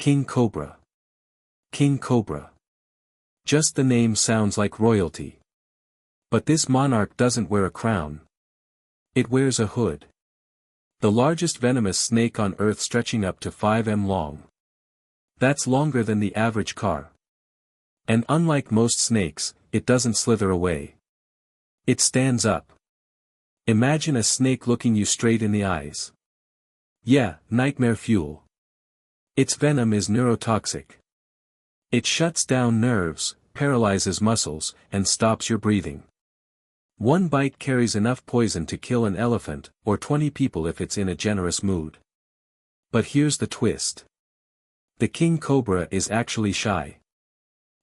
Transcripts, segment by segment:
King Cobra. King Cobra. Just the name sounds like royalty. But this monarch doesn't wear a crown. It wears a hood. The largest venomous snake on Earth, stretching up to 5 m long. That's longer than the average car. And unlike most snakes, it doesn't slither away. It stands up. Imagine a snake looking you straight in the eyes. Yeah, nightmare fuel. Its venom is neurotoxic. It shuts down nerves, paralyzes muscles, and stops your breathing. One bite carries enough poison to kill an elephant, or 20 people if it's in a generous mood. But here's the twist. The king cobra is actually shy.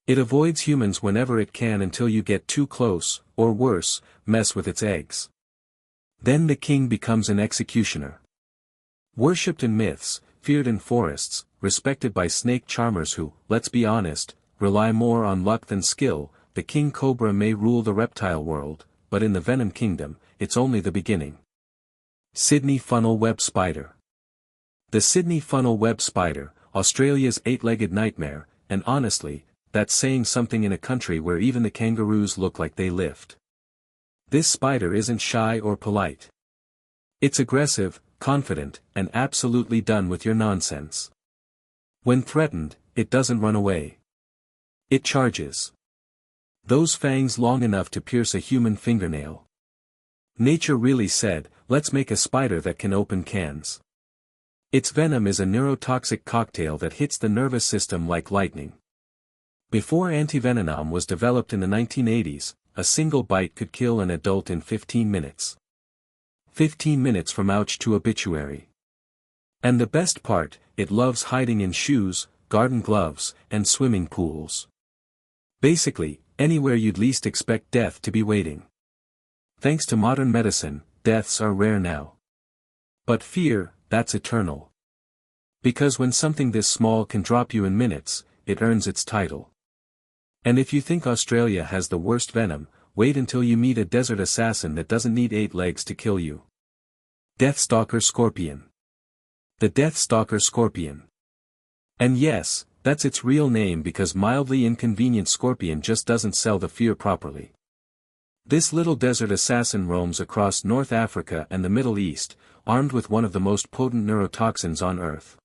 It avoids humans whenever it can until you get too close, or worse, mess with its eggs. Then the king becomes an executioner. Worshipped in myths, feared in forests, respected by snake charmers who, let's be honest, rely more on luck than skill, the king cobra may rule the reptile world, but in the venom kingdom, it's only the beginning. Sydney funnel web spider. The Sydney funnel web spider, Australia's 8-legged nightmare, and honestly, that's saying something in a country where even the kangaroos look like they lift. This spider isn't shy or polite. It's aggressive, confident, and absolutely done with your nonsense. When threatened, it doesn't run away. It charges. Those fangs long enough to pierce a human fingernail. Nature really said, let's make a spider that can open cans. Its venom is a neurotoxic cocktail that hits the nervous system like lightning. Before antivenom was developed in the 1980s, a single bite could kill an adult in 15 minutes. 15 minutes from ouch to obituary. And the best part, it loves hiding in shoes, garden gloves, and swimming pools. Basically, anywhere you'd least expect death to be waiting. Thanks to modern medicine, deaths are rare now. But fear, that's eternal. Because when something this small can drop you in minutes, it earns its title. And if you think Australia has the worst venom, wait until you meet a desert assassin that doesn't need 8 legs to kill you. Deathstalker Scorpion. The Deathstalker Scorpion. And yes, that's its real name because mildly inconvenient scorpion just doesn't sell the fear properly. This little desert assassin roams across North Africa and the Middle East, armed with one of the most potent neurotoxins on Earth.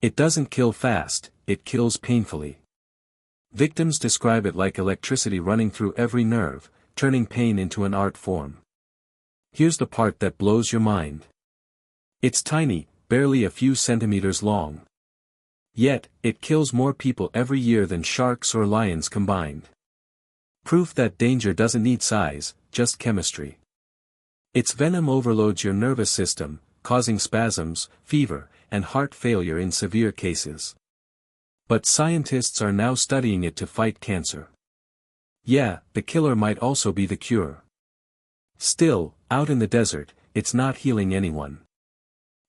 It doesn't kill fast, it kills painfully. Victims describe it like electricity running through every nerve, turning pain into an art form. Here's the part that blows your mind. It's tiny, barely a few centimeters long. Yet, it kills more people every year than sharks or lions combined. Proof that danger doesn't need size, just chemistry. Its venom overloads your nervous system, causing spasms, fever, and heart failure in severe cases. But scientists are now studying it to fight cancer. Yeah, the killer might also be the cure. Still, out in the desert, it's not healing anyone.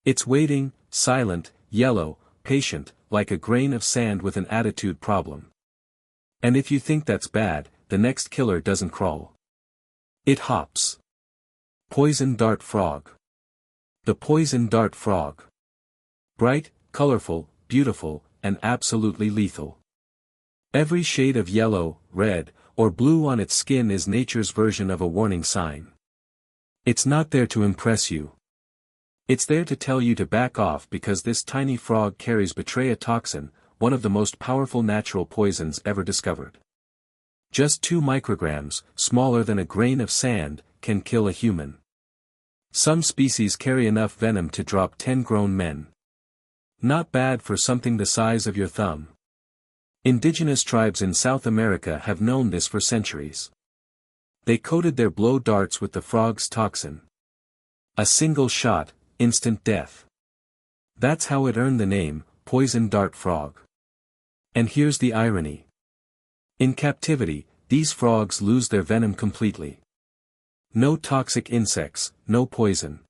It's waiting, silent, yellow, patient, like a grain of sand with an attitude problem. And if you think that's bad, the next killer doesn't crawl. It hops. Poison dart frog. The poison dart frog. Bright, colorful, beautiful, and absolutely lethal. Every shade of yellow, red, or blue on its skin is nature's version of a warning sign. It's not there to impress you. It's there to tell you to back off because this tiny frog carries Betraya toxin, one of the most powerful natural poisons ever discovered. Just 2 micrograms, smaller than a grain of sand, can kill a human. Some species carry enough venom to drop 10 grown men. Not bad for something the size of your thumb. Indigenous tribes in South America have known this for centuries. They coated their blow darts with the frog's toxin. A single shot, instant death. That's how it earned the name, poison dart frog. And here's the irony. In captivity, these frogs lose their venom completely. No toxic insects, no poison.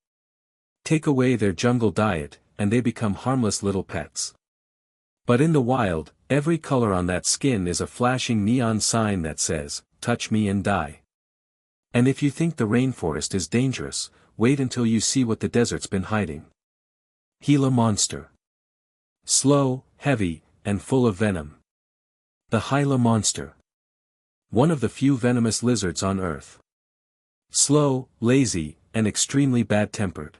Take away their jungle diet, and they become harmless little pets. But in the wild, every color on that skin is a flashing neon sign that says, touch me and die. And if you think the rainforest is dangerous, wait until you see what the desert's been hiding. Gila Monster. Slow, heavy, and full of venom. The Gila Monster. One of the few venomous lizards on Earth. Slow, lazy, and extremely bad-tempered.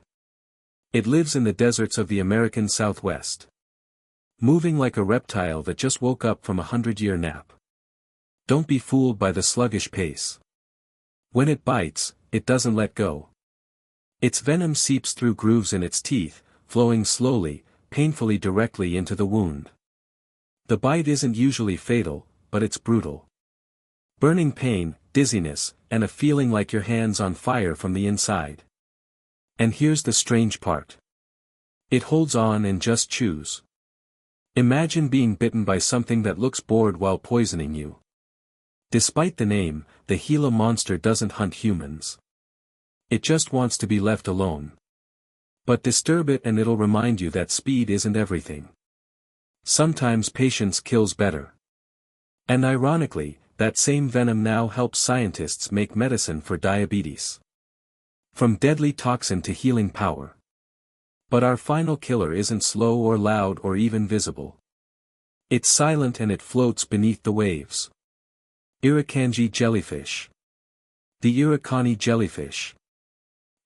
It lives in the deserts of the American Southwest. Moving like a reptile that just woke up from a 100-year nap. Don't be fooled by the sluggish pace. When it bites, it doesn't let go. Its venom seeps through grooves in its teeth, flowing slowly, painfully directly into the wound. The bite isn't usually fatal, but it's brutal. Burning pain, dizziness, and a feeling like your hand's on fire from the inside. And here's the strange part. It holds on and just chews. Imagine being bitten by something that looks bored while poisoning you. Despite the name, the Gila Monster doesn't hunt humans. It just wants to be left alone. But disturb it and it'll remind you that speed isn't everything. Sometimes patience kills better. And ironically, that same venom now helps scientists make medicine for diabetes. From deadly toxin to healing power. But our final killer isn't slow or loud or even visible. It's silent and it floats beneath the waves. Irukandji Jellyfish. The Irukandji Jellyfish.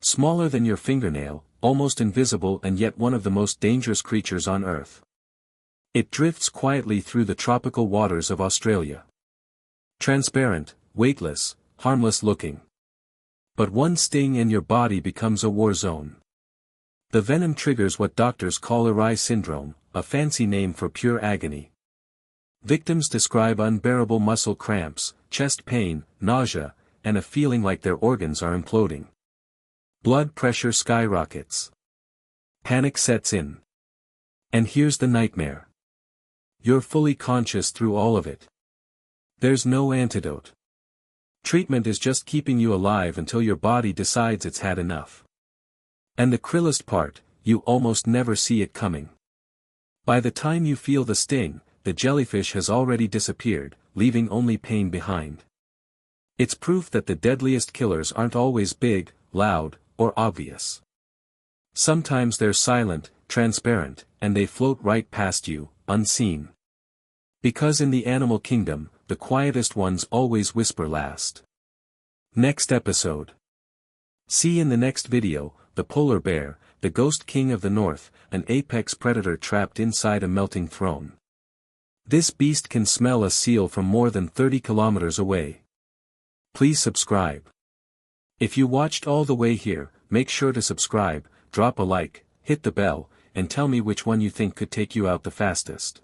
Smaller than your fingernail, almost invisible and yet one of the most dangerous creatures on Earth. It drifts quietly through the tropical waters of Australia. Transparent, weightless, harmless looking. But one sting and your body becomes a war zone. The venom triggers what doctors call Uri syndrome, a fancy name for pure agony. Victims describe unbearable muscle cramps, chest pain, nausea, and a feeling like their organs are imploding. Blood pressure skyrockets. Panic sets in. And here's the nightmare. You're fully conscious through all of it. There's no antidote. Treatment is just keeping you alive until your body decides it's had enough. And the cruelest part, you almost never see it coming. By the time you feel the sting, the jellyfish has already disappeared, leaving only pain behind. It's proof that the deadliest killers aren't always big, loud, or obvious. Sometimes they're silent, transparent, and they float right past you, unseen. Because in the animal kingdom, the quietest ones always whisper last. Next episode. See in the next video, the polar bear, the ghost king of the north, an apex predator trapped inside a melting throne. This beast can smell a seal from more than 30 kilometers away. Please subscribe. If you watched all the way here, make sure to subscribe, drop a like, hit the bell, and tell me which one you think could take you out the fastest.